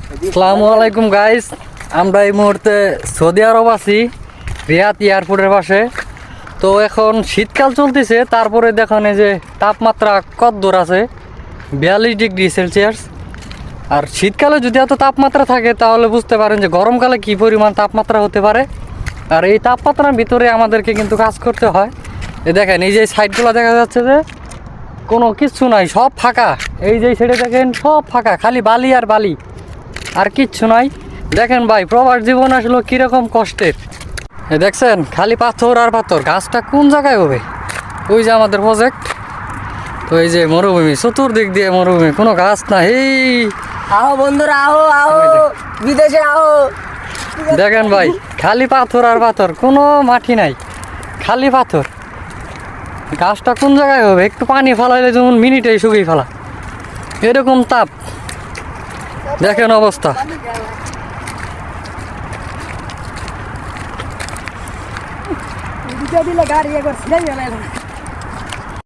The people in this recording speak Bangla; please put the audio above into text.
আসসালামু আলাইকুম গাইস, আমরা এই মুহূর্তে সৌদি আরব আছি, রিয়াদ এয়ারপোর্টের পাশে। তো এখন শীতকাল চলতেছে, তারপরে দেখুন এই যে তাপমাত্রা কত দূর আছে, 42°C। আর শীতকালে যদি এত তাপমাত্রা থাকে তাহলে বুঝতে পারেন যে গরমকালে কী পরিমাণ তাপমাত্রা হতে পারে। আর এই তাপমাত্রার ভিতরে আমাদেরকে কিন্তু কাজ করতে হয়। এই দেখেন, এই যে সাইডগুলো দেখা যাচ্ছে যে কোনো কিচ্ছু নাই, সব ফাঁকা। এই যে সাইডে দেখেন সব ফাঁকা, খালি বালি আর বালি, আর কিচ্ছু নাই। দেখেন ভাই, প্রবাস জীবন আসলে কীরকম কষ্টের। দেখছেন খালি পাথর আর পাথর। গাছটা কোন জায়গায় হবে? ওই যে আমাদের প্রজেক্ট। তো এই যে মরুভূমি, চতুর্দিক দিয়ে মরুভূমি, কোনো গাছ না। এই আও বন্ধুরা, আও আও বিদেশে আও। দেখেন ভাই, খালি পাথর আর পাথর, কোনো মাটি নাই, খালি পাথর। গাছটা কোন জায়গায় হবে? একটু পানি ফেলাইলে যেমন মিনিটেই শুকিয়ে ফেলা, এরকম তাপ। দেখেন অবস্থা। দিলে গাড়ি একবার ছিলাই গেল।